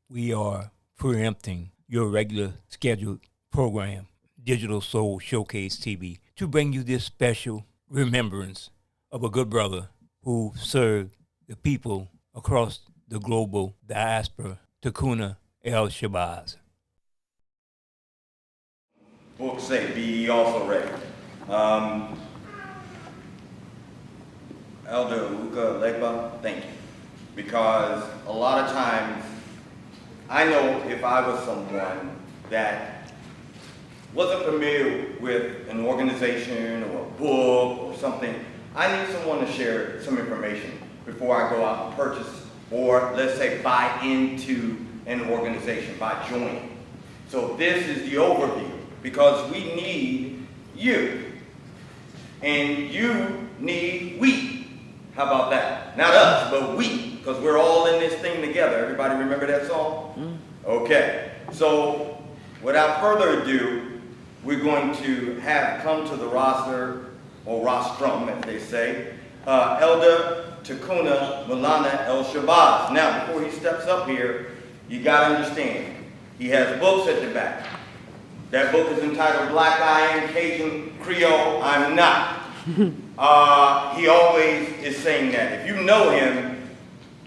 we are preempting your regular scheduled program, Digital Soul Showcase TV, to bring you this special remembrance of a good brother who served the people across the global diaspora, Takuna El Shabazz. Books say, be ye also ready. Elder Luka Legba, thank you. Because a lot of times, I know if I was someone that wasn't familiar with an organization or a book or something, I need someone to share some information before I go out and purchase, or let's say buy into an organization, by joining. So this is the overview, because we need you, and you need we. How about that? Not us, but we, because we're all in this thing together. Everybody remember that song? Okay, so without further ado, we're going to have come to the roster, or rostrum, as they say, Elder Takuna Milana El Shabazz. Now, before he steps up here, you got to understand, he has books at the back. That book is entitled Black I Am Cajun Creole I'm Not. He always is saying that. If you know him,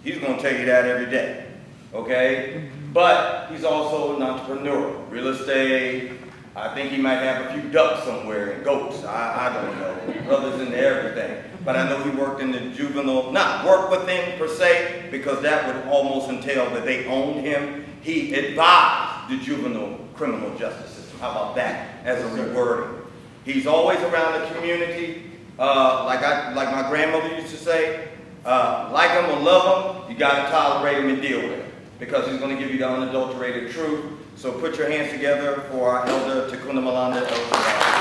he's going to tell you that every day. Okay? But he's also an entrepreneur. Real estate. I think he might have a few ducks somewhere and goats. I don't know. Brothers into everything. But I know he worked in the juvenile, not work with him per se, because that would almost entail that they owned him. He advised the juvenile criminal justice system. How about that as a rewording? He's always around the community. Like my grandmother used to say, like him or love him, you got to tolerate him and deal with him, because he's going to give you the unadulterated truth. So put your hands together for our Elder Takuna Milana El Shabazz.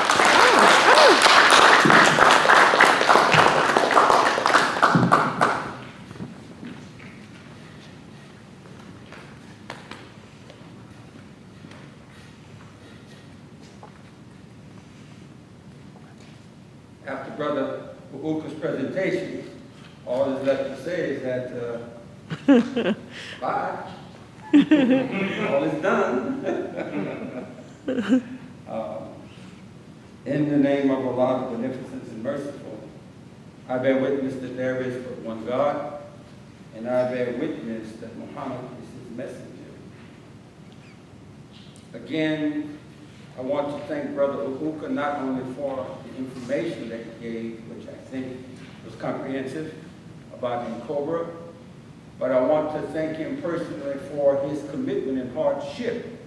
After Brother Uka's presentation, all that's left to say is that bye. All is done. In the name of Allah, the Beneficent and Merciful, I bear witness that there is but one God, and I bear witness that Muhammad is his messenger. Again, I want to thank Brother Uka not only for the information that he gave, which I think was comprehensive about Cobra, but I want to thank him personally for his commitment and hardship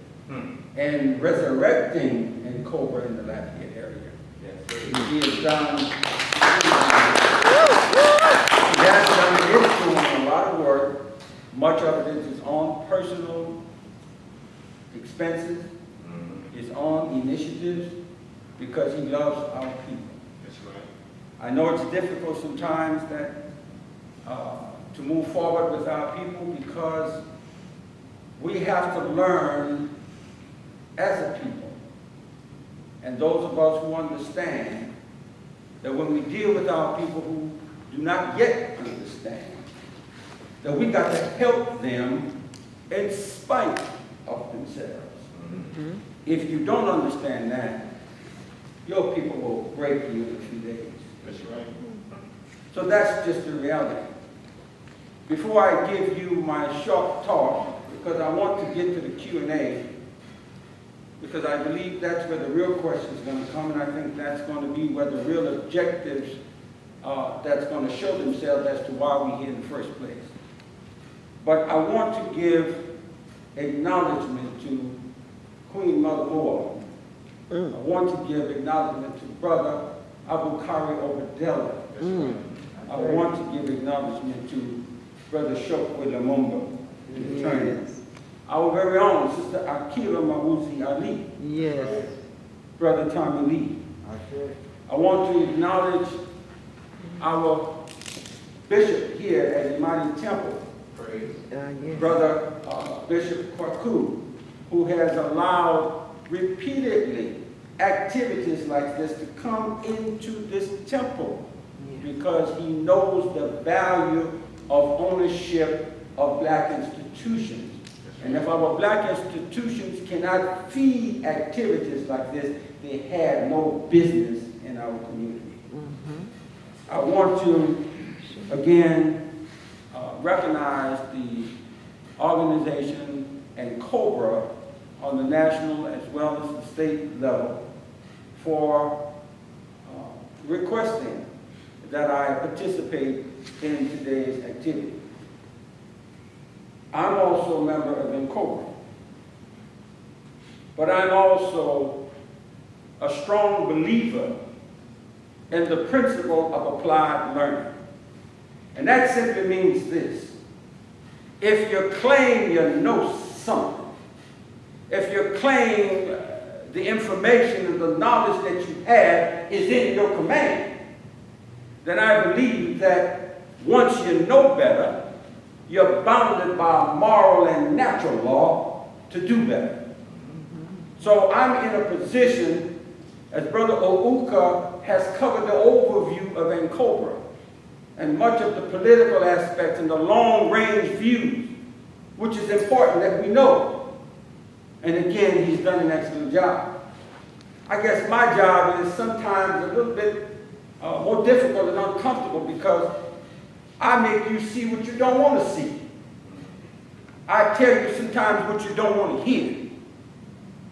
and resurrecting in Cobra in the Lafayette area. Yes. He has done a lot of work. Much of it is his own personal expenses, his own initiatives, because he loves our people. That's right. I know it's difficult sometimes that to move forward with our people, because we have to learn as a people, and those of us who understand, that when we deal with our people who do not yet understand, that we got to help them in spite of themselves. Mm-hmm. If you don't understand that, your people will break you in a few days. That's right. So that's just the reality. Before I give you my short talk, because I want to get to the Q&A, because I believe that's where the real question is going to come, and I think that's going to be where the real objectives that's going to show themselves as to why we're here in the first place. But I want to give acknowledgement to Queen Mother Moore. I want to give acknowledgement to Brother Abu Kari Obadella. I want to give acknowledgement to Brother Shokwe Lumumba, the attorney. Our very own Sister Akira Mawuzi Ali. Yes. Brother Tommy Lee. Okay. I want to acknowledge our bishop here at Imani Temple, yes. Brother Bishop Kwaku, who has allowed repeatedly activities like this to come into this temple, because he knows the value of ownership of black institutions. And if our black institutions cannot feed activities like this, they have no business in our community. I want to, again, recognize the organization and COBRA on the national as well as the state level for requesting that I participate in today's activity. I'm also a member of NCOBRA, but I'm also a strong believer in the principle of applied learning. And that simply means this: if you claim you know something, if you claim the information and the knowledge that you have is in your command, then I believe that once you know better, you're bounded by moral and natural law to do better. So I'm in a position, as Brother Ouka has covered the overview of NCOBRA and much of the political aspects and the long-range views, which is important that we know. And again, he's done an excellent job. I guess my job is sometimes a little bit more difficult and uncomfortable because I make you see what you don't want to see. I tell you sometimes what you don't want to hear.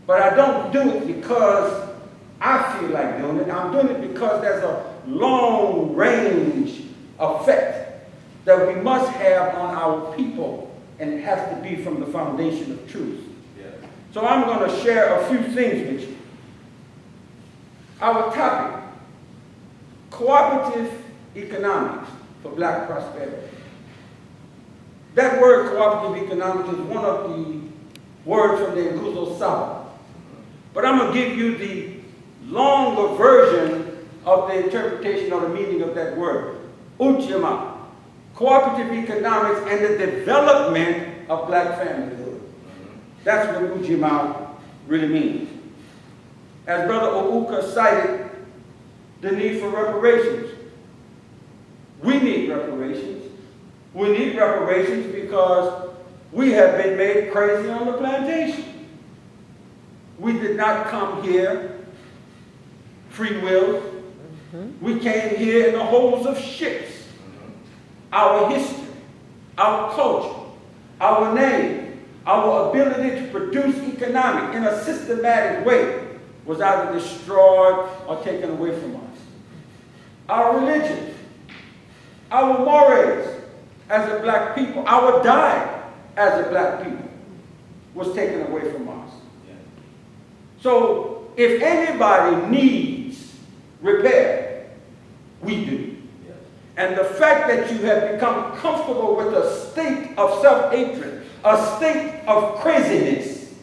But I don't do it because I feel like doing it. I'm doing it because there's a long-range effect that we must have on our people, and it has to be from the foundation of truth. Yeah. So I'm going to share a few things with you. Our topic: cooperative economics for black prosperity. That word cooperative economics is one of the words from the Nguzo Saba. But I'm going to give you the longer version of the interpretation or the meaning of that word. Ujima, cooperative economics and the development of black familyhood. That's what Ujima really means. As Brother Ouka cited, the need for reparations. We need reparations. We need reparations because we have been made crazy on the plantation. We did not come here free will. We came here in the holds of ships. Our history, our culture, our name, our ability to produce economic in a systematic way was either destroyed or taken away from us. Our religion, our mores as a black people, our diet as a black people was taken away from us. Yeah. So if anybody needs repair, we do. Yeah. And the fact that you have become comfortable with a state of self-hatred, a state of craziness,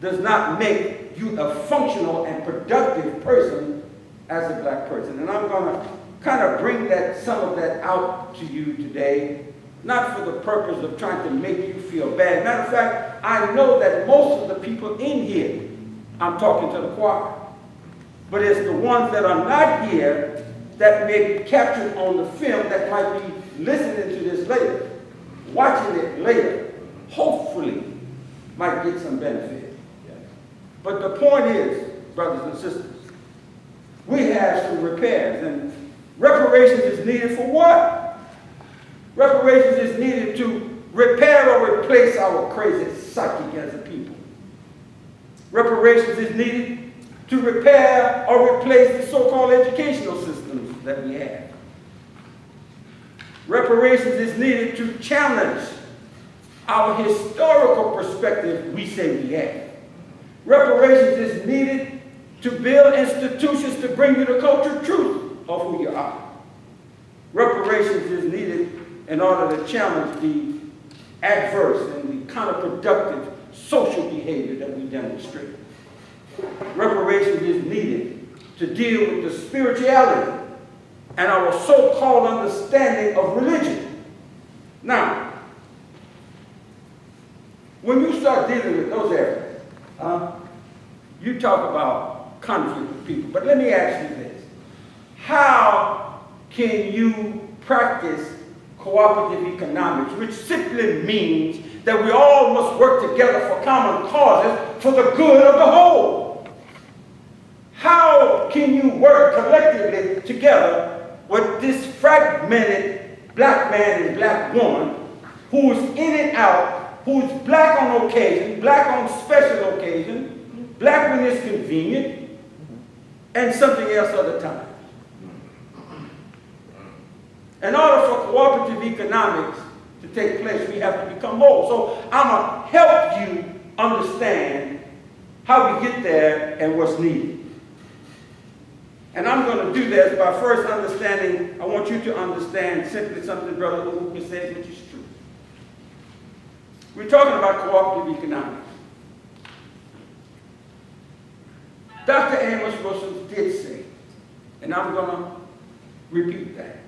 does not make you a functional and productive person as a black person. And I'm going to kind of bring some of that out to you today, not for the purpose of trying to make you feel bad. Matter of fact, I know that most of the people in here, I'm talking to the choir, but it's the ones that are not here that may be captured on the film that might be listening to this later, watching it later, hopefully might get some benefit. But the point is, brothers and sisters, we have some repairs, and reparations is needed for what? Reparations is needed to repair or replace our crazy psyche as a people. Reparations is needed to repair or replace the so-called educational systems that we have. Reparations is needed to challenge our historical perspective we say we have. Reparations is needed to build institutions to bring you the cultural truth of who you are. Reparations is needed in order to challenge the adverse and the counterproductive social behavior that we demonstrate. Reparations is needed to deal with the spirituality and our so-called understanding of religion. Now, when you start dealing with those areas, you talk about conflict with people. But let me ask you this. How can you practice cooperative economics, which simply means that we all must work together for common causes for the good of the whole. How can you work collectively together with this fragmented black man and black woman who's in and out, who's black on occasion, black on special occasion, black when it's convenient, and something else other times? In order for cooperative economics to take place, we have to become whole. So I'm going to help you understand how we get there and what's needed. And I'm going to do this by first understanding, I want you to understand simply something Brother Uber said, which is true. We're talking about cooperative economics. Dr. Amos Wilson did say, and I'm going to repeat that.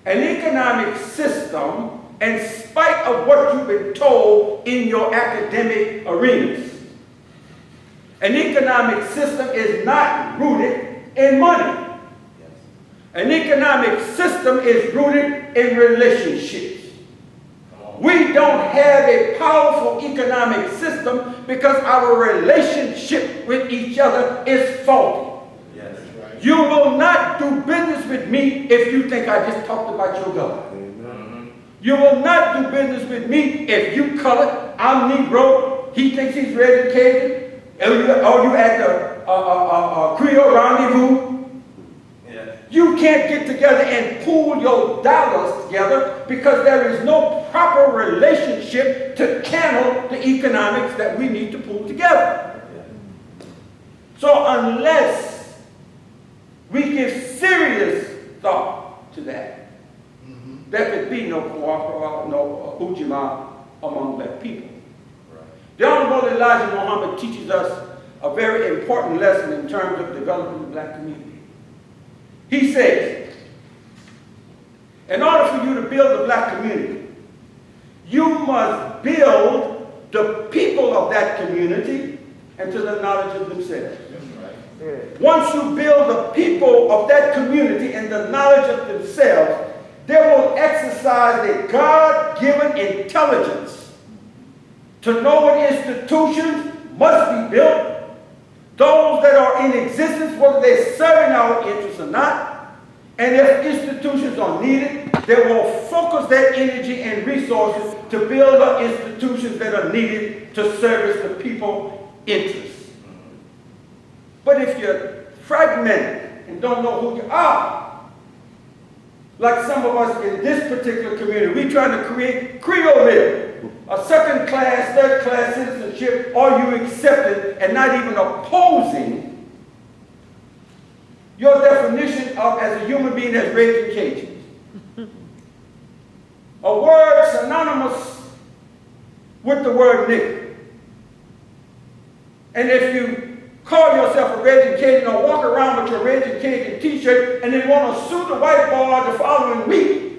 An economic system, in spite of what you've been told in your academic arenas, an economic system is not rooted in money. An economic system is rooted in relationships. We don't have a powerful economic system because our relationship with each other is faulty. Yes. You will not do business with me if you think I just talked about your God. You will not do business with me if you colored, I'm Negro, he thinks he's educated, or you at the Creole rendezvous. Yes. You can't get together and pool your dollars together because there is no proper relationship to channel the economics that we need to pool together. So unless we give serious thought to that, there could be no cooperative, no ujima among black people. Right. The Honorable Elijah Muhammad teaches us a very important lesson in terms of developing the black community. He says, in order for you to build a black community, you must build the people of that community into the knowledge of themselves. Once you build the people of that community in the knowledge of themselves, they will exercise a God-given intelligence to know what institutions must be built, those that are in existence, whether they're serving our interests or not, and if institutions are needed, they will focus their energy and resources to build up institutions that are needed to service the people's interests. But if you're fragmented and don't know who you are, like some of us in this particular community, we're trying to create Creoleville, a second-class, third-class citizenship. Are you accepting and not even opposing your definition of as a human being as raised in cages? A word synonymous with the word nigger. And if you call yourself a Raging Cajun or walk around with your Raging Cajun t-shirt and then want to sue the white boy the following week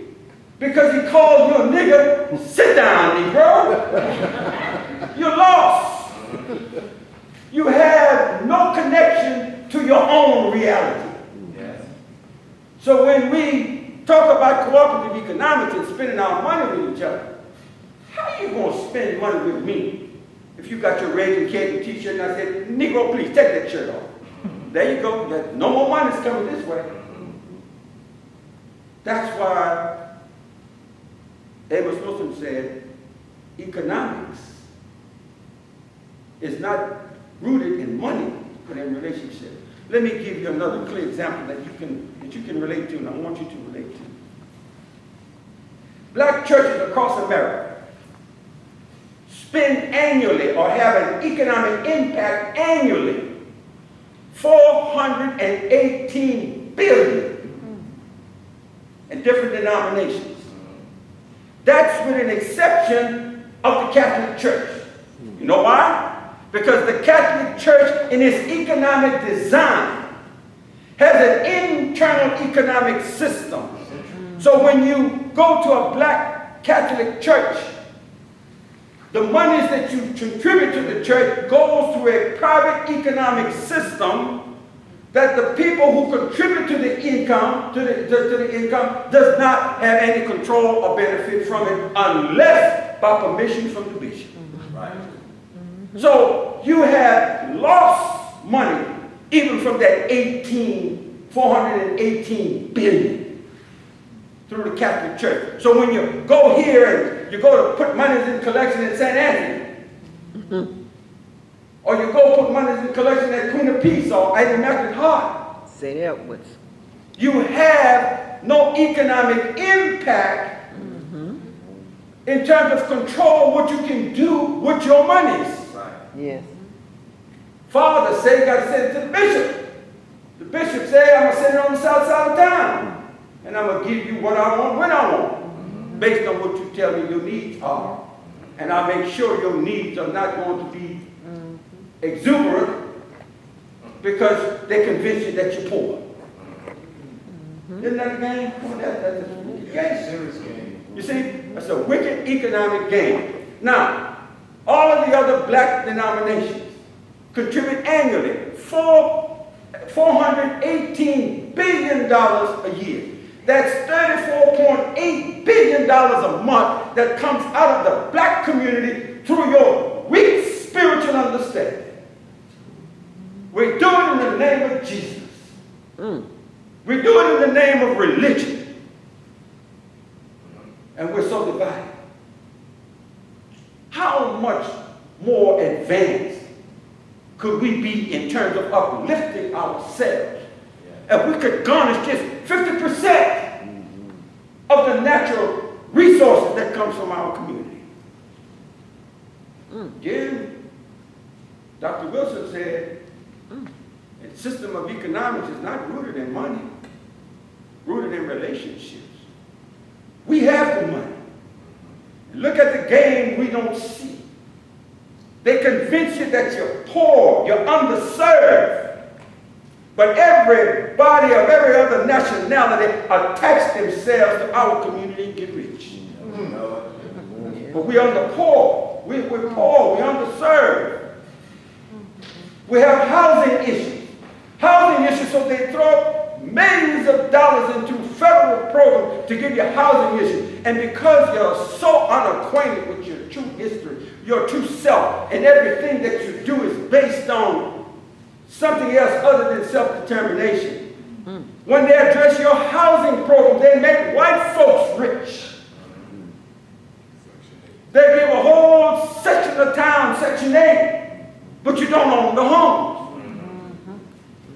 because he called you a nigger, sit down, Negro. You're lost. You have no connection to your own reality. Yes. So when we talk about cooperative economics and spending our money with each other, how are you going to spend money with me if you got your Raging Cajun t-shirt and I said, Negro, please take that shirt off? There you go. No more money's coming this way. That's why Amos Wilson said economics is not rooted in money, but in relationship. Let me give you another clear example that you can relate to, and I want you to relate to. Black churches across America spend annually or have an economic impact annually $418 billion in different denominations. That's with an exception of the Catholic Church. You know why? Because the Catholic Church in its economic design has an internal economic system. So when you go to a black Catholic church, the monies that you contribute to the church goes through a private economic system that the people who contribute to the income, to the income does not have any control or benefit from it unless except by permission from the bishop. Right. So you have lost money even from that 418 billion through the Catholic Church. So when you go here and you go to put monies in collection in St. Anthony, or you go put monies in collection at Queen of Peace or at Immaculate Heart, St. Edwards. you have no economic impact in terms of control what you can do with your monies. Right. Yes. Father said you got to send it to the bishop. The bishop said, I'm going to send it on the south side of town. And I'm going to give you what I want when I want, based on what you tell me your needs are. And I make sure your needs are not going to be exuberant because they convince you that you're poor. Isn't that a game? That's a game. Serious game. You see, that's a wicked economic game. Now, all of the other black denominations contribute annually $418 billion a year. That's $34.8 billion a month that comes out of the black community through your weak spiritual understanding. We do it in the name of Jesus. We do it in the name of religion. And we're so divided. How much more advanced could we be in terms of uplifting ourselves if we could garnish just 50% of the natural resources that comes from our community? Again, Dr. Wilson said, the system of economics is not rooted in money, rooted in relationships. We have the money. Look at the game we don't see. They convince you that you're poor, you're underserved. But everybody of every other nationality attach themselves to our community and get rich. But we're under poor. We're poor, we're underserved. We have housing issues. Housing issues, so they throw millions of dollars into federal programs to give you housing issues. And because you're so unacquainted with your true history, your true self, and everything that you do is based on something else other than self-determination. When they address your housing program, they make white folks rich. They give a whole section of town, Section 8, but you don't own the homes.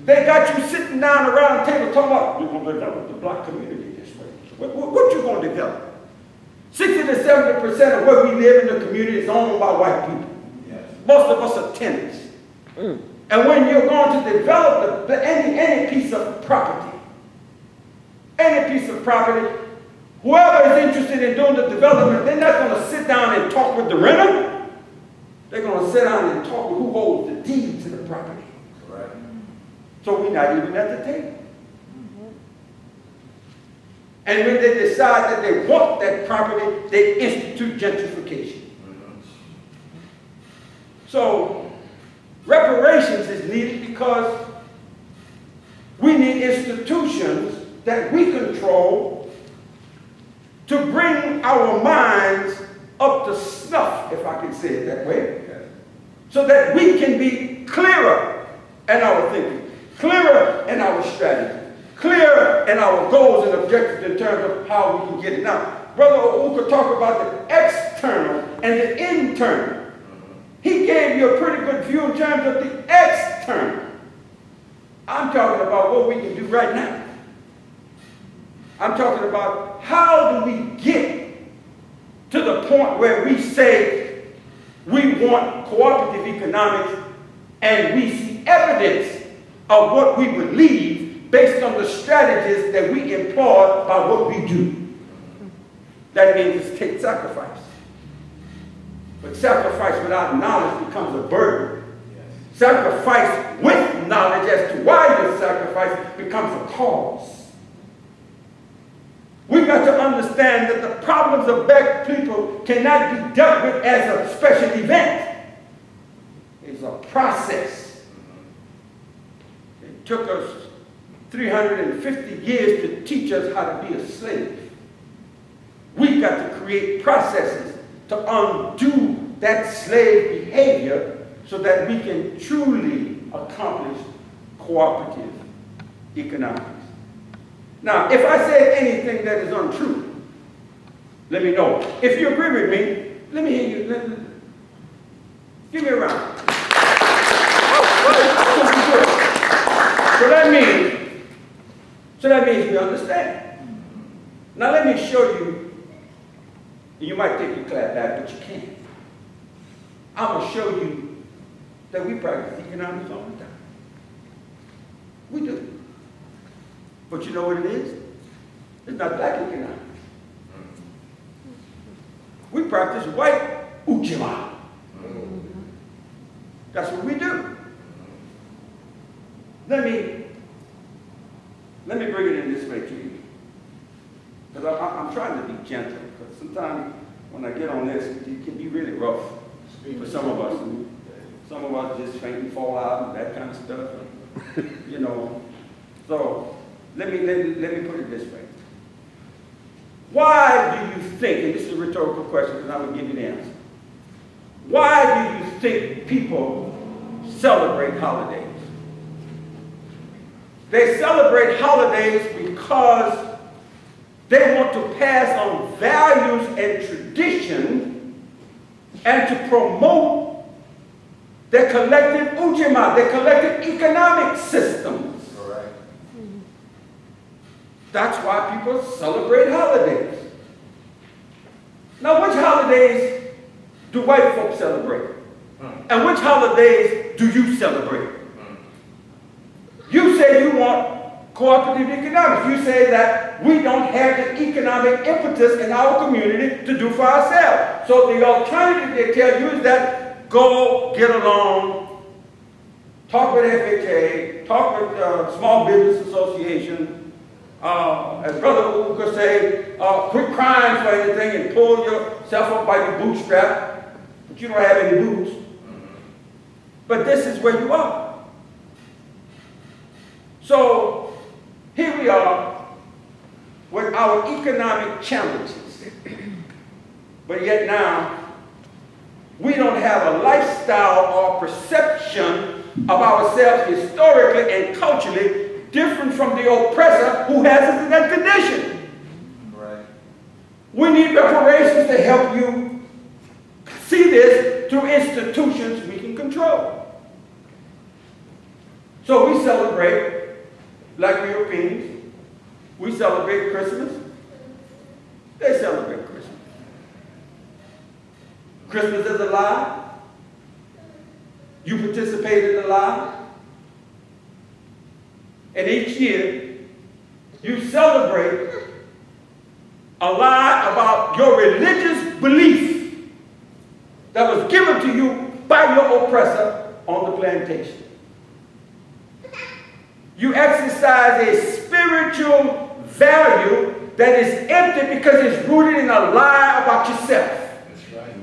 They got you sitting down around the table talking about, we're going to develop the black community this way. What you going to develop? 60 to 70% of where we live in the community is owned by white people. Yes. Most of us are tenants. And when you're going to develop any piece of property, whoever is interested in doing the development, they're not going to sit down and talk with the renter. They're going to sit down and talk with who holds the deed to the property. So we're not even at the table. And when they decide that they want that property, they institute gentrification. So reparations is needed because we need institutions that we control to bring our minds up to snuff, if I can say it that way, so that we can be clearer in our thinking, clearer in our strategy, clearer in our goals and objectives in terms of how we can get it. Now, Brother Ouka talked about the external and the internal. He gave you a pretty good view in terms of the external. I'm talking about what we can do right now. I'm talking about how do we get to the point where we say we want cooperative economics and we see evidence of what we believe based on the strategies that we employ by what we do. That means it takes sacrifice. But sacrifice without knowledge becomes a burden. Yes. Sacrifice with knowledge as to why you sacrifice becomes a cause. We've got to understand that the problems of black people cannot be dealt with as a special event. It's a process. It took us 350 years to teach us how to be a slave. We've got to create processes to undo that slave behavior so that we can truly accomplish cooperative economics. Now, if I said anything that is untrue, let me know. If you agree with me, let me hear you. Give me a round. So that means we understand. Now let me show you. You might think you clap back, but you can't. I'm going to show you that we practice economics all the time. We do. But you know what it is? It's not black economics. We practice white ujima. That's what we do. Let me bring it in this way to you. Because I'm trying to be gentle. Because sometimes when I get on this, it can be really rough for some of us. Some of us just faint and fall out and that kind of stuff. You know. So let me put it this way. Why do you think, and this is a rhetorical question because I will give you the answer. Why do you think people celebrate holidays? They celebrate holidays because they want to pass on values and tradition and to promote their collective ujima, their collective economic systems. Correct. That's why people celebrate holidays. Now, which holidays do white folks celebrate? And which holidays do you celebrate? You say you want cooperative economics. You say that we don't have the economic impetus in our community to do for ourselves. So the alternative they tell you is that go get along, talk with FHA, talk with Small Business Association, as Brother Uka say, quit crying for anything and pull yourself up by your bootstrap, but you don't have any boots. But this is where you are. So here we are with our economic challenges. But yet now, we don't have a lifestyle or perception of ourselves historically and culturally different from the oppressor who has us in that condition. Right. We need reparations to help you see this through institutions we can control. So we celebrate, like Europeans, we celebrate Christmas. They celebrate Christmas. Christmas is a lie. You participate in the lie. And each year, you celebrate a lie about your religious belief that was given to you by your oppressor on the plantation. You exercise a spiritual value that is empty because it's rooted in a lie about yourself. That's right.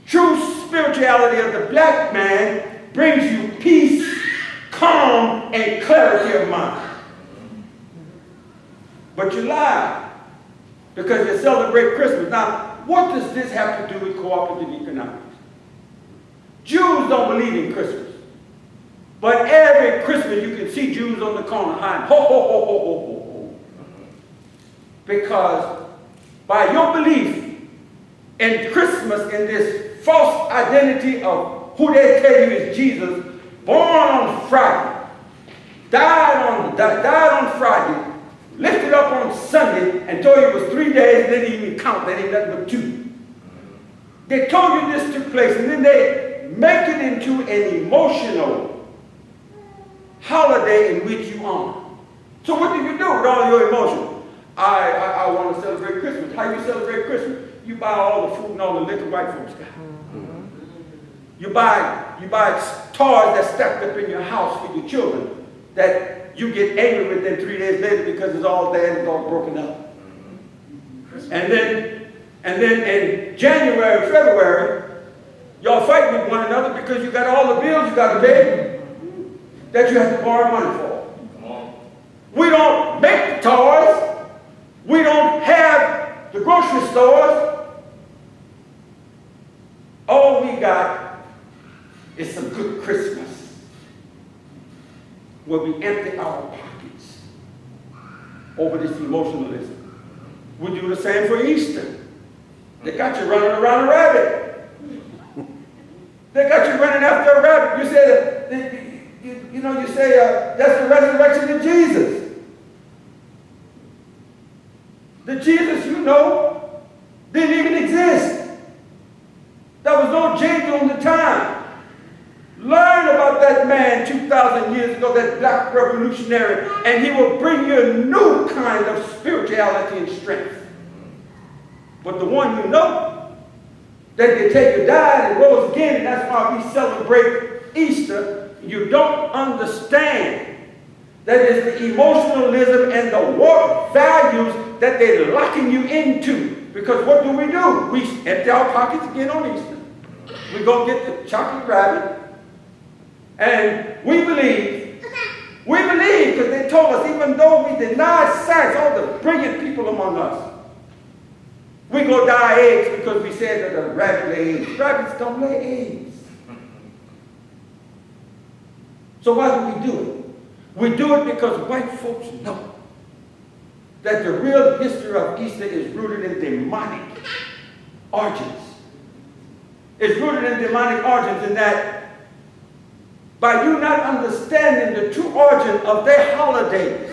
True spirituality of the black man brings you peace, calm, and clarity of mind. But you lie because you celebrate Christmas. Now, what does this have to do with cooperative economics? Jews don't believe in Christmas. But every Christmas you can see Jews on the corner hiding, ho, ho, ho, ho, ho, ho, ho. Because by your belief in Christmas, in this false identity of who they tell you is Jesus, born on Friday, died on Friday, lifted up on Sunday, and told you it was 3 days, and they didn't even count, that ain't nothing but 2. They told you this took place, and then they make it into an emotional holiday in which you honor. So what do you do with all your emotions? I want to celebrate Christmas. How you celebrate Christmas? You buy all the food and all the liquor white folks got. You buy toys that stacked up in your house for your children that you get angry with them 3 days later because it's all there and it's all broken up. And then in January, February, y'all fight with one another because you got all the bills you got to pay that you have to borrow money for. Come on. We don't make the toys. We don't have the grocery stores. we got is some good Christmas, where we empty our pockets over this emotionalism. We do the same for Easter. They got you running around a rabbit. They got you running after a rabbit. You say, you say that's the resurrection of Jesus. The Jesus you know didn't even exist. There was no J during the time. Learn about that man 2,000 years ago, that black revolutionary, and he will bring you a new kind of spirituality and strength. But the one you know, that they take you died and rose again, and that's why we celebrate Easter, you don't understand that it's the emotionalism and the warped values that they're locking you into. Because what do? We empty our pockets again on Easter. We go get the chocolate rabbit. And we believe, because they told us, even though we denied science, all the brilliant people among us, we go dye eggs because we said that the rabbit lay eggs. Rabbits don't lay eggs. So why do we do it? We do it because white folks know that the real history of Easter is rooted in demonic origins. It's rooted in demonic origins in that by you not understanding the true origin of their holidays,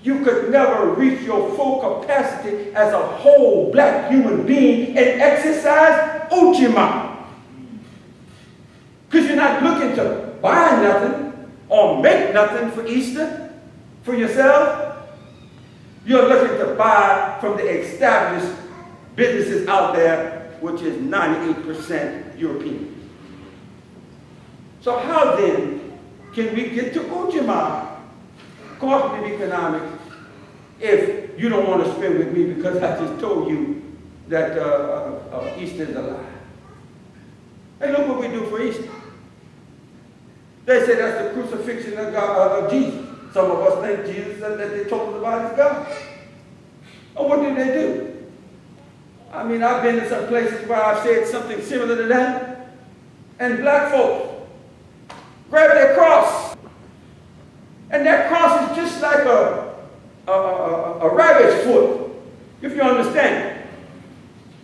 you could never reach your full capacity as a whole black human being and exercise Ujima. Because you're not looking to buy nothing or make nothing for Easter for yourself. You're looking to buy from the established businesses out there, which is 98% European. So how then can we get to Ujima, cooperative economics, if you don't want to spend with me because I just told you that Easter is a lie? Hey, look what we do for Easter. They say that's the crucifixion of Jesus. Some of us think Jesus that they told us about is God. Oh, what do they do? I mean, I've been to some places where I've said something similar to that, and black folks grab their cross. And that cross is just like a rabbit's foot, if you understand.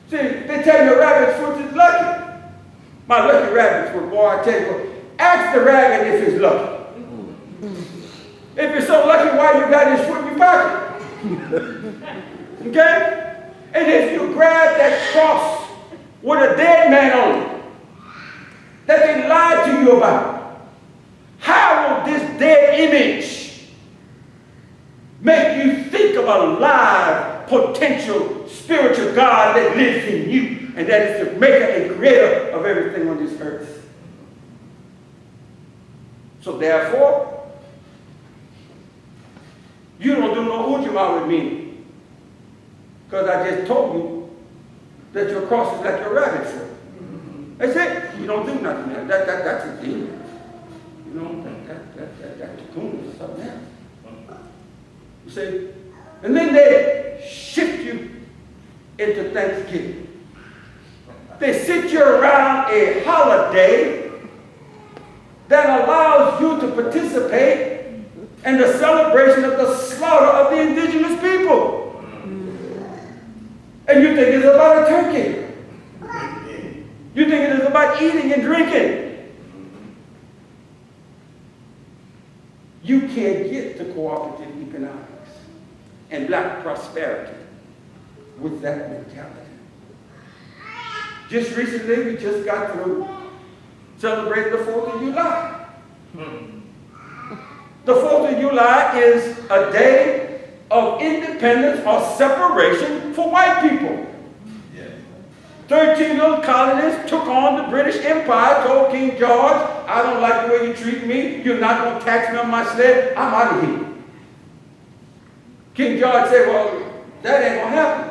See, they tell you a rabbit's foot is lucky. My lucky rabbit's foot, boy, I tell you, ask the rabbit if it's lucky. If it's so lucky, why you got his foot in your pocket? Okay? And if you grab that cross with a dead man on it, that they lied to you about, how will this dead image make you think of a live, potential, spiritual God that lives in you, and that is the maker and creator of everything on this earth? So therefore, you don't do no Ujima with me, because I just told you that your cross is like your rabbit foot. That's it. You don't do nothing there. That's a thing. You know, that's cocoon or something else. You see? And then they shift you into Thanksgiving. They sit you around a holiday that allows you to participate in the celebration of the slaughter of the indigenous people. And you think it's about a turkey. You think it is about eating and drinking. You can't get to cooperative economics and black prosperity with that mentality. Just recently, we just got through celebrating the 4th of July. The 4th of July is a day of independence or separation for white people. 13 little colonies took on the British Empire, told King George, I don't like the way you treat me. You're not going to tax me on my sled. I'm out of here. King George said, well, that ain't going to happen.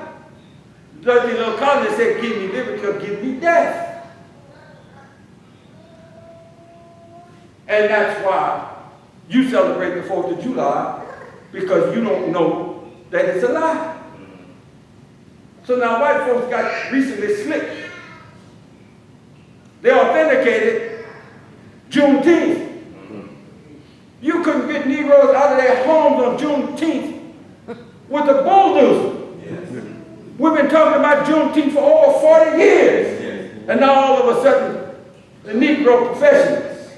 13 little colonies said, give me liberty or give me death. And that's why you celebrate the 4th of July, because you don't know that it's a lie. So now white folks got recently slick. They dedicated Juneteenth. You couldn't get Negroes out of their homes on Juneteenth with a bulldozer. Yes. We've been talking about Juneteenth for over 40 years. Yes. And now all of a sudden, the Negro professionals,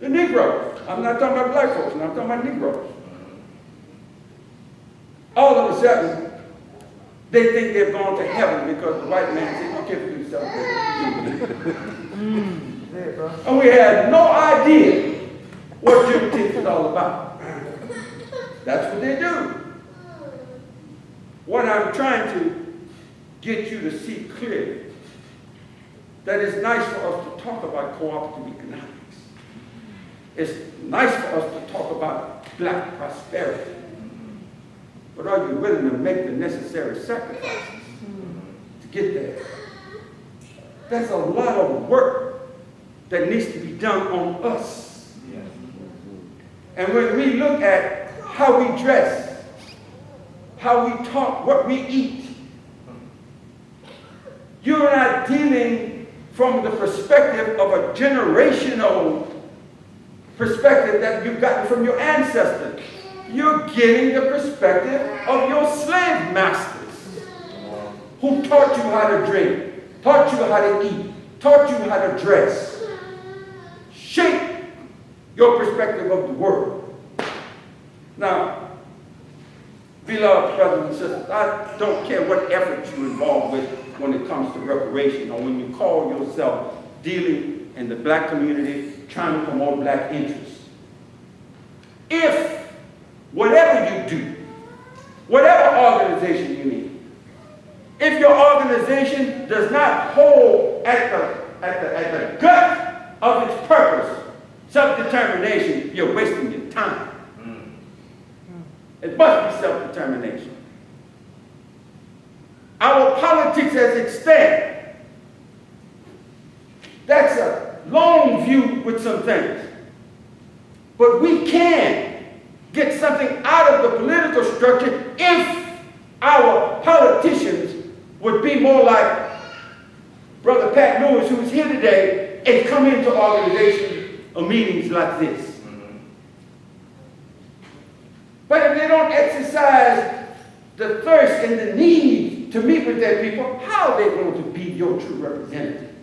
the Negroes, I'm not talking about black folks, I'm talking about Negroes. All of a sudden, they think they've gone to heaven because the white man said, you can't do celebrate Juneteenth. And we had no idea what Juneteenth is all about. That's what they do. What I'm trying to get you to see clearly, that it's nice for us to talk about cooperative economics. It's nice for us to talk about black prosperity. But are you willing to make the necessary sacrifices to get there? That's a lot of work that needs to be done on us. And when we look at how we dress, how we talk, what we eat, you're not dealing from the perspective of a generational perspective that you've gotten from your ancestors. You're getting the perspective of your slave masters who taught you how to drink, taught you how to eat, taught you how to dress. Shape your perspective of the world. Now, beloved brothers and sisters, I don't care what effort you involve with when it comes to reparation or when you call yourself dealing in the black community, trying to promote black interests. If whatever you do, whatever organization you need, if your organization does not hold at the gut of its purpose, self-determination, you're wasting your time. It must be self-determination. Our politics as it stands, that's a long view with some things. But we can get something out of the political structure if our politicians would be more like Brother Pat Lewis, who is here today, and come into organizations or meetings like this. But if they don't exercise the thirst and the need to meet with their people, how are they going to be your true representative?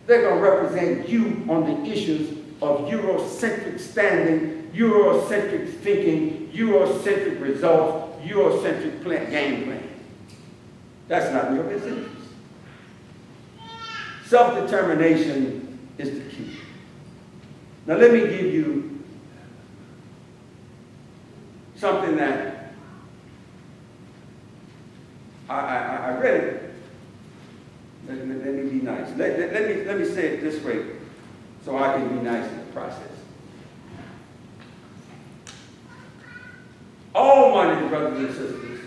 They're going to represent you on the issues of Eurocentric standing, Eurocentric thinking, Eurocentric results, Eurocentric game plan. That's not your business. Self-determination is the key. Now let me give you something that I read it. Let me be nice. Let me say it this way so I can be nice in the process. All money, brothers and sisters,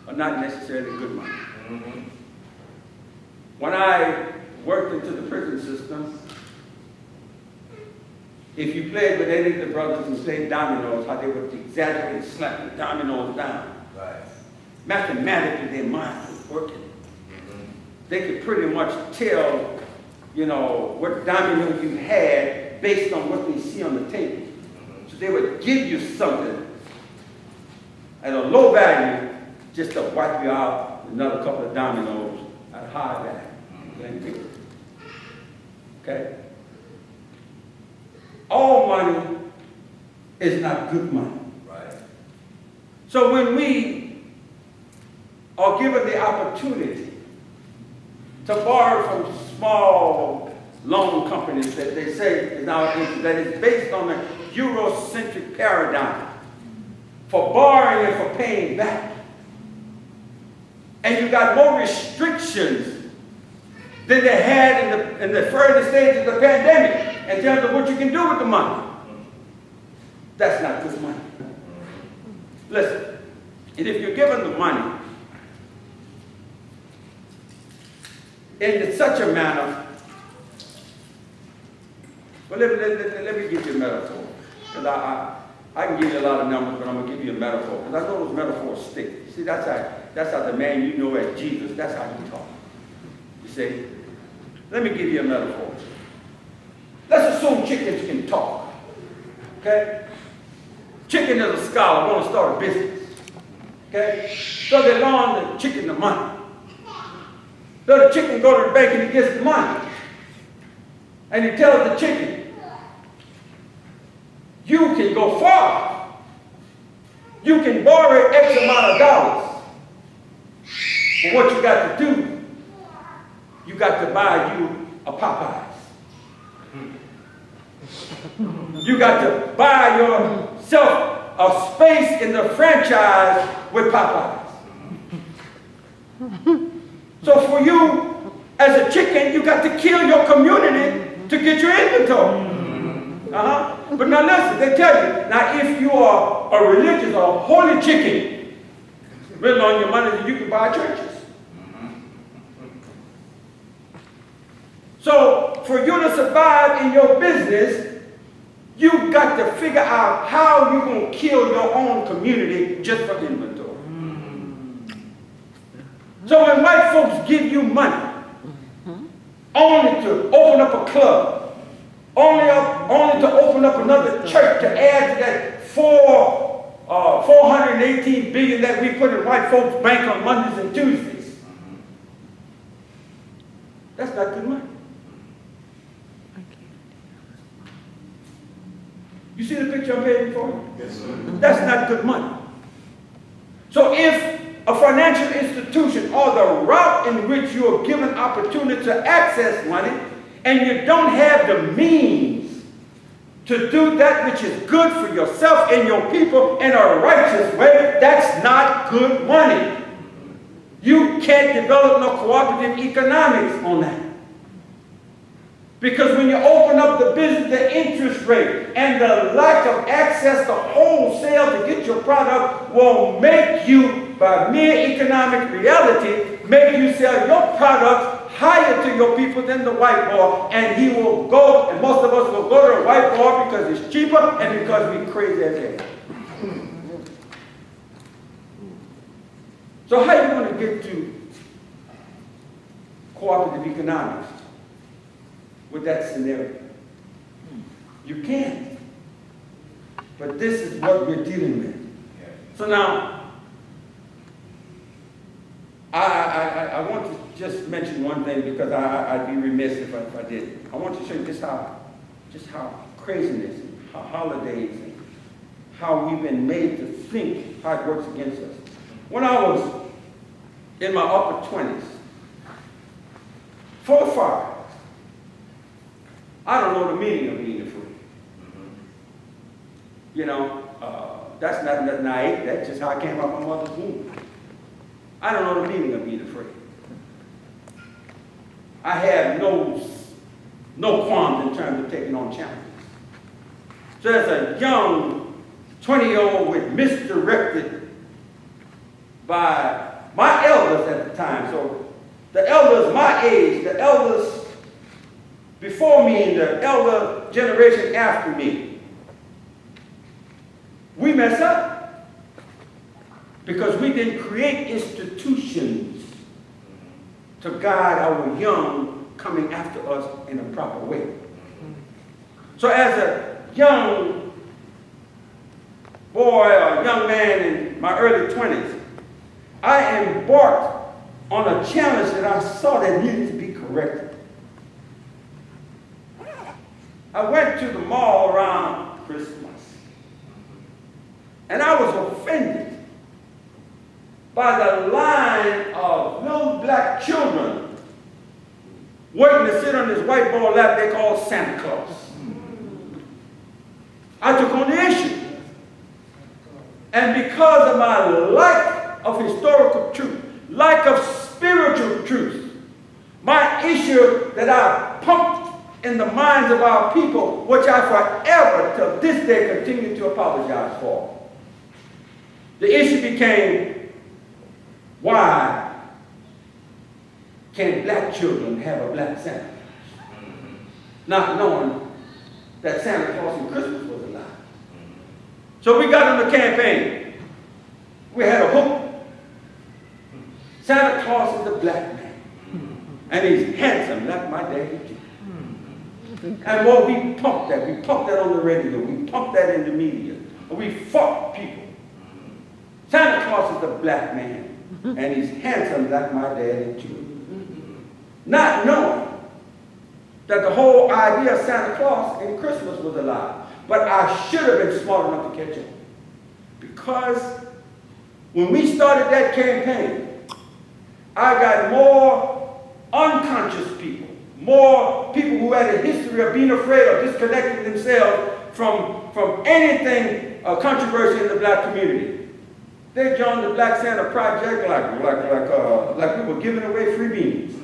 are not necessarily good money. Mm-hmm. When I worked into the prison system, if you played with any of the brothers who played dominoes, how they would exaggerate, slap the dominoes down. Right. Mathematically, their mind was working. Mm-hmm. They could pretty much tell, you know, what domino you had based on what they see on the table. Mm-hmm. So they would give you something at a low value just to wipe you out with another couple of dominoes at a high value. Mm-hmm. Okay? All money is not good money. Right. So when we are given the opportunity to borrow from small loan companies that they say is now that is based on a Eurocentric paradigm for borrowing and for paying back, and you got more restrictions than they had in the further stages of the pandemic in terms of what you can do with the money. That's not good money. Listen, and if you're given the money in such a manner, well, let me give you a metaphor. Because I can give you a lot of numbers, but I'm going to give you a metaphor. Because I know those metaphors stick. See, that's how the man you know as Jesus, that's how he talks. You see? Let me give you a metaphor. Let's assume chickens can talk. Okay? Chicken is a scholar, want to start a business. Okay? So they loan the chicken the money. So the chicken go to the bank and he gets the money. And he tells the chicken, you can go far. You can borrow X amount of dollars. But what you got to do, you got to buy you a Popeyes. You got to buy yourself a space in the franchise with Popeyes. So for you, as a chicken, you got to kill your community to get your inventory. But now listen, they tell you, now if you are a religious or holy chicken, really on your money, you can buy churches. So for you to survive in your business, you've got to figure out how you're going to kill your own community just for inventory. So when white folks give you money, only to open up a club, only to open up another church to add to that 418 billion that we put in white folks' bank on Mondays and Tuesdays, that's not good money. You see the picture I'm painting for you? Yes, sir. That's not good money. So if a financial institution or the route in which you are given opportunity to access money and you don't have the means to do that which is good for yourself and your people in a righteous way, that's not good money. You can't develop no cooperative economics on that. Because when you open up the business, the interest rate and the lack of access to wholesale to get your product will make you, by mere economic reality, make you sell your products higher to your people than the white boy. And he will go, and most of us will go to the white boy because it's cheaper and because we're crazy as hell. So how are you going to get to cooperative economics with that scenario? You can't. But this is what we're dealing with. So now, I want to just mention one thing because I'd be remiss if I did. I want to show you just how craziness, and how holidays, and how we've been made to think how it works against us. When I was in my upper 20s, full of fire, I don't know the meaning of being free. You know, that's not nothing I ate. That's just how I came out of my mother's womb. I don't know the meaning of being afraid. I have no qualms in terms of taking on challenges. So as a young 20-year-old with misdirected by my elders at the time, so the elders my age, the elders before me and the elder generation after me, we mess up because we didn't create institutions to guide our young coming after us in a proper way. So as a young boy or young man in my early 20s, I embarked on a challenge that I saw that needed to be corrected. I went to the mall around Christmas, and I was offended by the line of little black children waiting to sit on this white boy lap they call Santa Claus. I took on the issue. And because of my lack of historical truth, lack of spiritual truth, my issue that I pumped in the minds of our people, which I forever, till this day, continue to apologize for. The issue became, why can black children have a black Santa Claus? Not knowing that Santa Claus and Christmas was a lie. So we got on the campaign. We had a hook. Santa Claus is a black man. And he's handsome like my daddy too. And well, we pumped that. We pumped that on the radio. We pumped that in the media. We fought people. Santa Claus is a black man. And he's handsome like my daddy too. Not knowing that the whole idea of Santa Claus and Christmas was a lie. But I should have been smart enough to catch up. Because when we started that campaign, I got more unconscious people, more people who had a history of being afraid of disconnecting themselves from anything controversial in the black community. They joined the Black Santa Project like we were giving away free beans.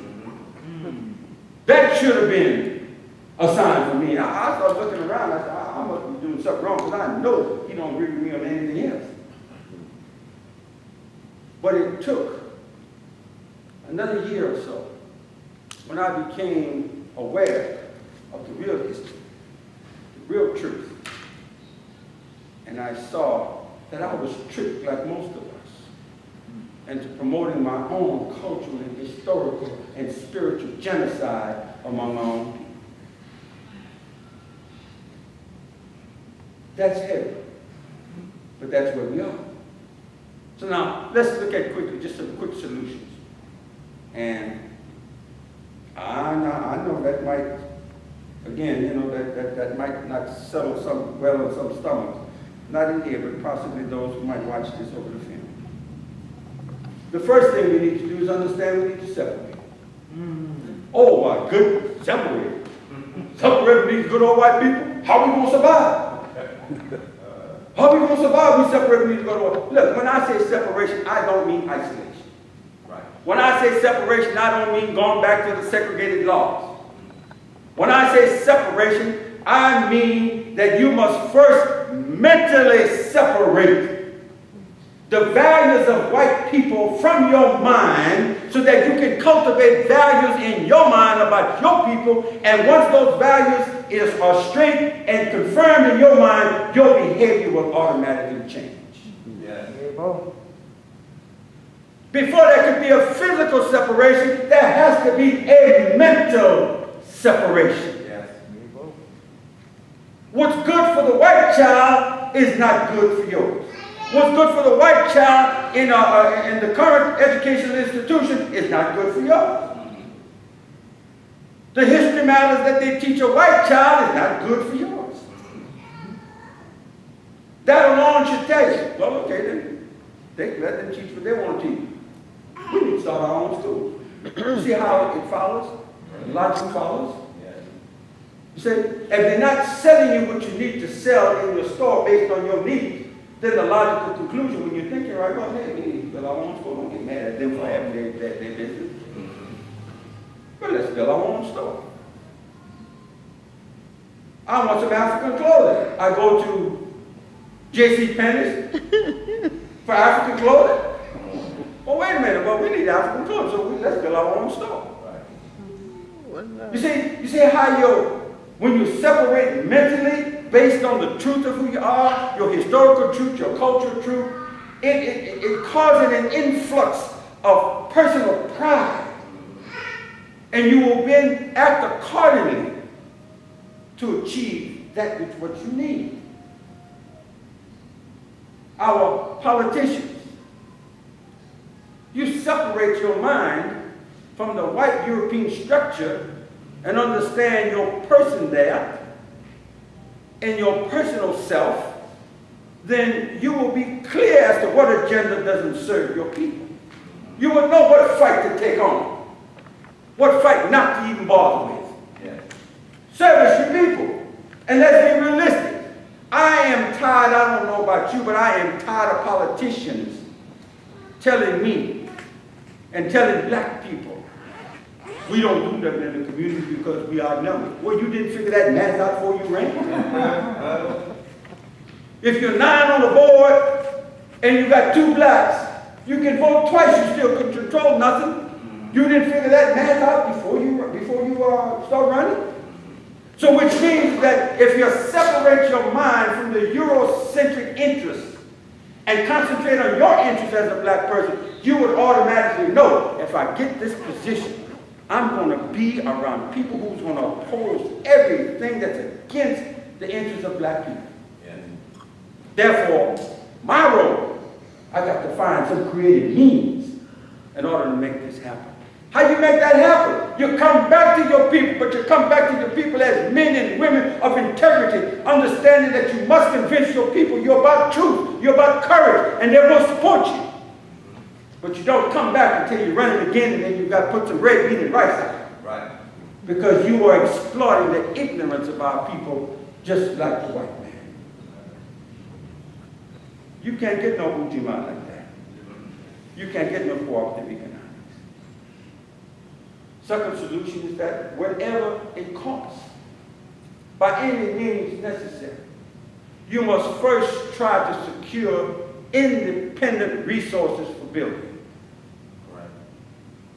That should have been a sign for me. I started looking around. I said, I must be doing something wrong because I know he don't agree with me on anything else. But it took another year or so when I became aware of the real history, the real truth. And I saw that I was tricked like most of us into promoting my own cultural and historical and spiritual genocide among my own people. That's heavy, but that's where we are. So now, let's look at quickly just some quick solutions. And I know that might, again, you know, that might not settle well on some stomachs. Not in here, but possibly those who might watch this over the film. The first thing we need to do is understand we need to separate. Oh my goodness, separate. Separate these good old white people? How are we going to survive? How are we going to survive? We separate these good old. Look, when I say separation, I don't mean isolation. Right. When I say separation, I don't mean going back to the segregated laws. When I say separation, I mean that you must first mentally separate the values of white people from your mind so that you can cultivate values in your mind about your people, and once those values are straight and confirmed in your mind, your behavior will automatically change. Yes. Before there could be a physical separation, there has to be a mental separation. Yes. What's good for the white child is not good for yours. What's good for the white child in the current educational institution is not good for yours. The history matters that they teach a white child is not good for yours. That alone should tell you, well, okay, then they let them teach what they want to teach. We need to start our own schools. See how it follows? Logic follows. You say, if they're not selling you what you need to sell in your store based on your needs, then the logical conclusion when you're thinking, right, well, hey, we need to build our own store. Don't get mad at them for having their business. But let's build our own store. I want some African clothing. I go to J.C. Penney's for African clothing. Well, wait a minute, well, we need African clothing, so let's build our own store. You see how when you separate mentally based on the truth of who you are, your historical truth, your cultural truth, it causes an influx of personal pride. And you will then act accordingly to achieve that which what you need. Our politicians, you separate your mind from the white European structure and understand your person there and your personal self, then you will be clear as to what agenda doesn't serve your people. You will know what fight to take on, what fight not to even bother with. Yes. Service your people. And let's be realistic. I am tired, I don't know about you, but I am tired of politicians telling me and telling black people, we don't do nothing in the community because we are outnumbered. Well, you didn't figure that math out before you ran. If you're 9 on the board and you got 2 blacks, you can vote twice, you still couldn't control nothing. You didn't figure that math out before you start running. So which means that if you separate your mind from the Eurocentric interests and concentrate on your interests as a black person, you would automatically know, if I get this position, I'm going to be around people who's going to oppose everything that's against the interests of black people. Yes. Therefore, my role, I got to find some creative means in order to make this happen. How you make that happen? You come back to your people, but you come back to your people as men and women of integrity, understanding that you must convince your people you're about truth, you're about courage, and they will support you. But you don't come back until you run it again, and then you've got to put some red bean and rice out. Right. Because you are exploiting the ignorance of our people just like the white man. You can't get no Ujima like that. You can't get no cooperative economics. Second solution is that whatever it costs, by any means necessary, you must first try to secure independent resources for building. Right.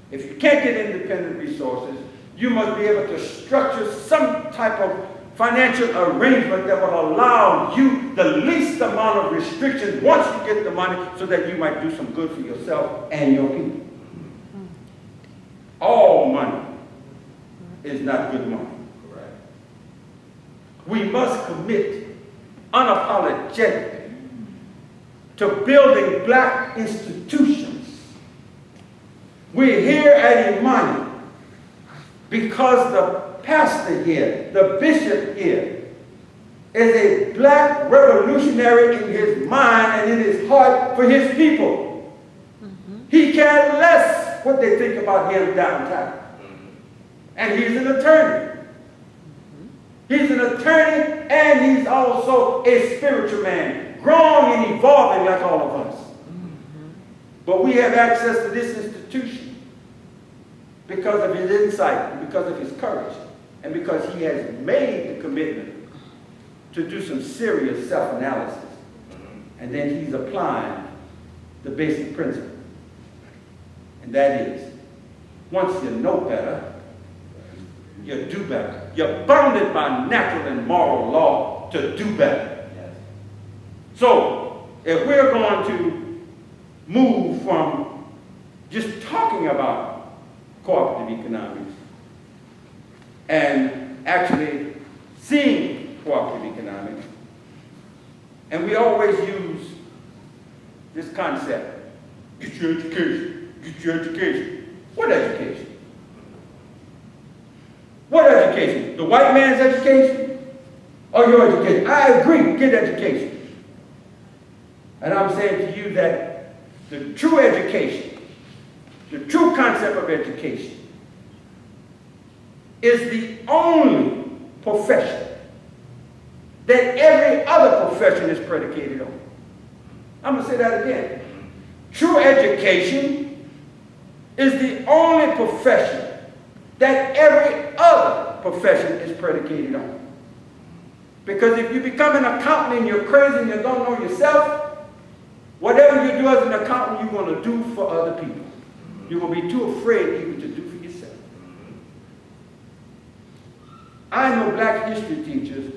If you can't get independent resources, you must be able to structure some type of financial arrangement that will allow you the least amount of restrictions once you get the money so that you might do some good for yourself and your people. All money is not good money. Correct. We must commit unapologetically to building black institutions. We're here at Imani because the pastor here, the bishop here, is a black revolutionary in his mind and in his heart for his people. He cares less what they think about him downtown. And he's an attorney. He's an attorney and he's also a spiritual man, growing and evolving like all of us. But we have access to this institution because of his insight, and because of his courage, and because he has made the commitment to do some serious self-analysis. And then he's applying the basic principle. And that is, once you know better, you do better. You're bounded by natural and moral law to do better. Yes. So, if we're going to move from just talking about cooperative economics and actually seeing cooperative economics, and we always use this concept, get your education. Get your education. What education? What education? The white man's education or your education? I agree, get education. And I'm saying to you that the true education, the true concept of education, is the only profession that every other profession is predicated on. I'm going to say that again. True education is the only profession that every other profession is predicated on. Because if you become an accountant and you're crazy and you don't know yourself, whatever you do as an accountant, you're going to do for other people. You're going to be too afraid even to do for yourself. I know black history teachers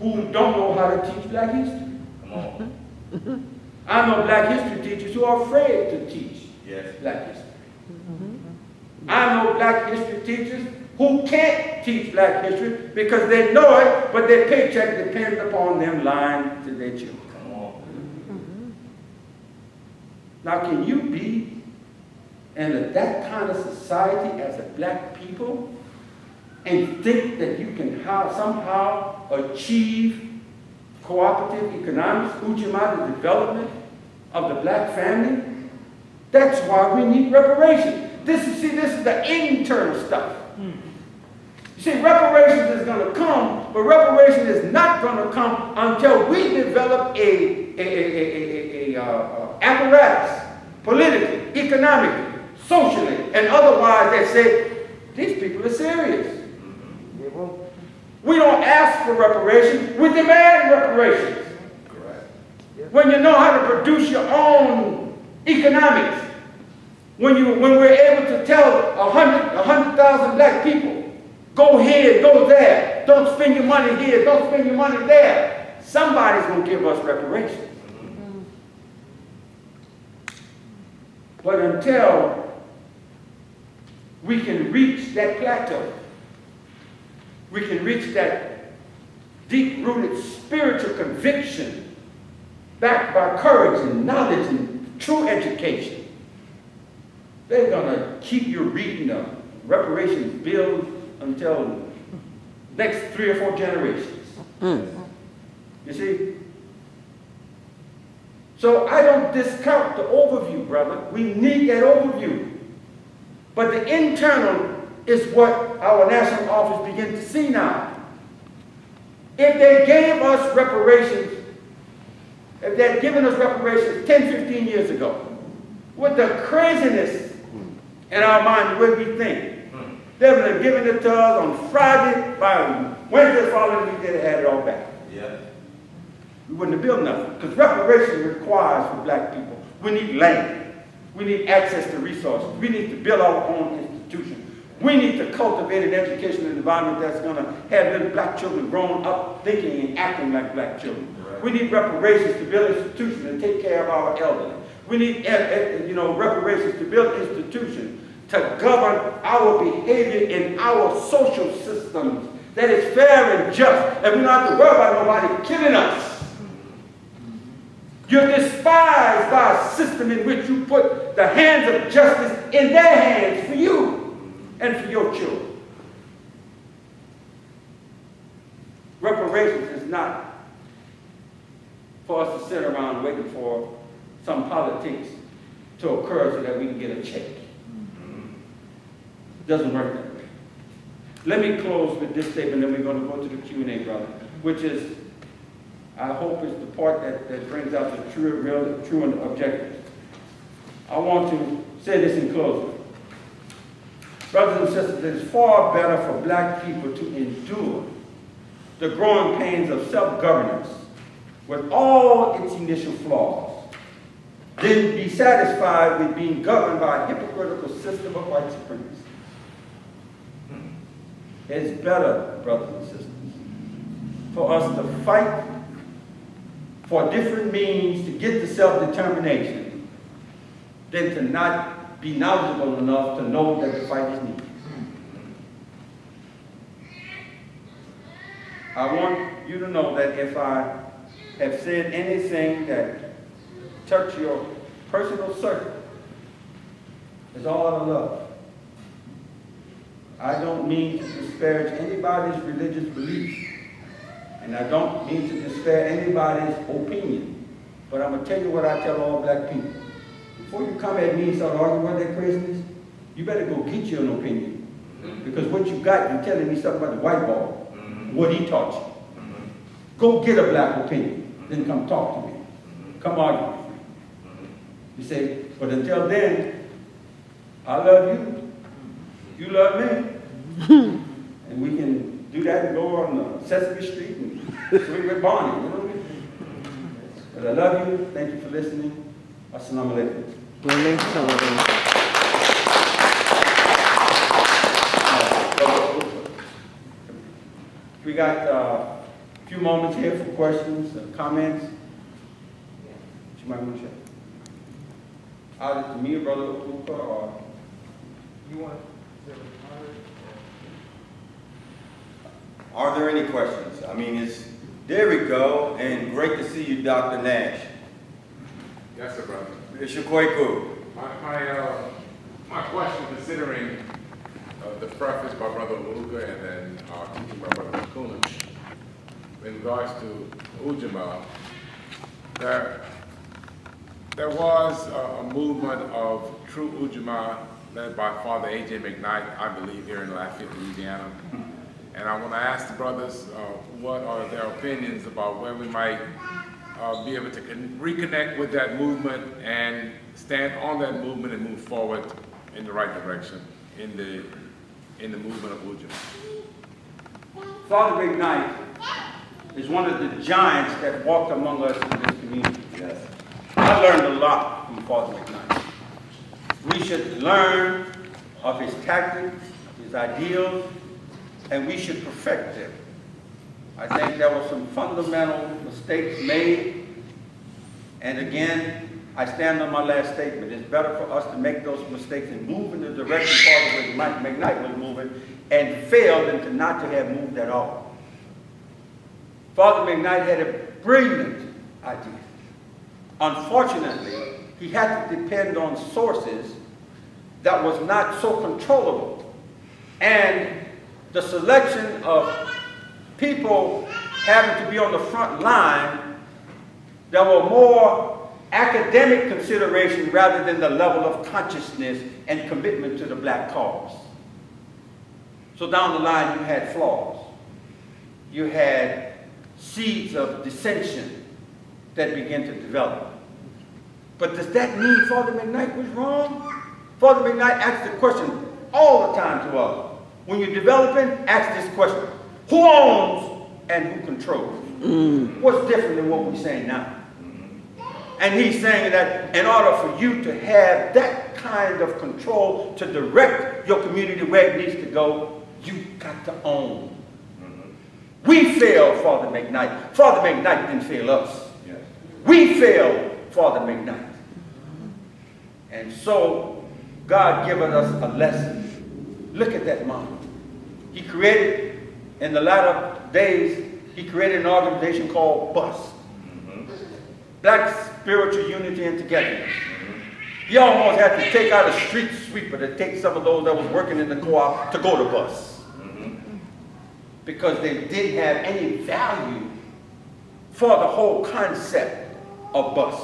who don't know how to teach black history. Come on. I know black history teachers who are afraid to teach black history. I know black history teachers who can't teach black history because they know it, but their paycheck depends upon them lying to their children. Come on. Now, can you be in that kind of society as a black people and think that you can somehow achieve cooperative economics, Ujima, the development of the black family? That's why we need reparations. This is the internal stuff. You see, reparations is going to come, but reparations is not going to come until we develop a apparatus, politically, economically, socially, and otherwise that say, these people are serious. We don't ask for reparations, we demand reparations. Correct. When you know how to produce your own economics, when we're able to tell 100,000 black people, go here, go there, don't spend your money here, don't spend your money there, somebody's going to give us reparations. But until we can reach that plateau. We can reach that deep-rooted spiritual conviction backed by courage and knowledge and true education. They're going to keep you reading the reparations bill until next 3 or 4 generations. You see? So I don't discount the overview, brother. We need that overview. But the internal is what our national office begin to see now. If they gave us reparations, if they had given us reparations 10, 15 years ago, with the craziness in our mind, the way we think, they would have given it to us on Friday, by Wednesday following week, they'd have had it all back. Yeah. We wouldn't have built nothing. Because reparation requires for black people, we need land. We need access to resources. We need to build our own institutions. We need to cultivate an educational environment that's going to have little black children growing up thinking and acting like black children. Right. We need reparations to build institutions and take care of our elderly. We need reparations to build institutions to govern our behavior in our social systems that is fair and just, and we don't have to worry about nobody killing us. You're despised by a system in which you put the hands of justice in their hands for you and for your children. Reparations is not for us to sit around waiting for some politics to occur so that we can get a check. It doesn't work that way. Let me close with this statement, then we're going to go to the Q&A, brother, which is, I hope is the part that brings out the true objectives. I want to say this in closing. Brothers and sisters, it is far better for black people to endure the growing pains of self-governance with all its initial flaws than be satisfied with being governed by a hypocritical system of white supremacy. It's better, brothers and sisters, for us to fight for different means to get the self-determination than to not be knowledgeable enough to know that the fight is needed. I want you to know that if I have said anything that touched your personal circle, it's all out of love. I don't mean to disparage anybody's religious beliefs, and I don't mean to disparage anybody's opinion, but I'm going to tell you what I tell all black people. Before you come at me and start arguing about that craziness, you better go get you an opinion. Because what you got, you're telling me something about the white boy, what he taught you. Go get a black opinion, then come talk to me. Come argue with me. You say, but until then, I love you. You love me. And we can do that and go on Sesame Street and swing with Barney. You know what I mean? But I love you. Thank you for listening. Assalamu alaikum. We got a few moments here for questions and comments. What you might want to share? Either to me or Brother Okuka, or you want to? Are there any questions? I mean, there we go, and great to see you, Dr. Nash. Yes, sir, brother. Ishikweku. My question, considering the preface by Brother Luka and then teaching by Brother Kuna, in regards to Ujima, there was a movement of true Ujima led by Father A.J. McKnight, I believe, here in Lafayette, Louisiana. And I want to ask the brothers, what are their opinions about when we might be able to reconnect with that movement and stand on that movement and move forward in the right direction in the movement of Ujima. Father McKnight is one of the giants that walked among us in this community. Yes. I learned a lot from Father McKnight. We should learn of his tactics, his ideals, and we should perfect them. I think there were some fundamental mistakes made, and again, I stand on my last statement. It's better for us to make those mistakes and move in the direction Father McKnight was moving and fail than to not to have moved at all. Father McKnight had a brilliant idea. Unfortunately, he had to depend on sources that was not so controllable. And the selection of people having to be on the front line, there were more academic consideration rather than the level of consciousness and commitment to the black cause. So down the line you had flaws. You had seeds of dissension that began to develop. But does that mean Father McKnight was wrong? Father McKnight asked the question all the time to us. When you're developing, ask this question. Who owns and who controls? What's different than what we're saying now? And he's saying that in order for you to have that kind of control to direct your community where it needs to go, you've got to own. We failed Father McKnight. Father McKnight didn't fail us. Yes. We failed Father McKnight. And so God given us a lesson. Look at that model. He created, in the latter days, he created an organization called BUS. Black Spiritual Unity and Togetherness. He almost had to take out a street sweeper to take some of those that was working in the co-op to go to BUS. Because they didn't have any value for the whole concept of BUS.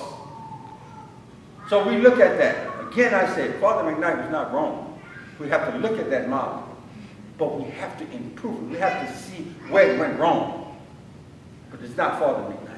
So we look at that. Again, I say, Father McKnight was not wrong. We have to look at that model. But we have to improve it. We have to see where it went wrong. But it's not Father McKnight.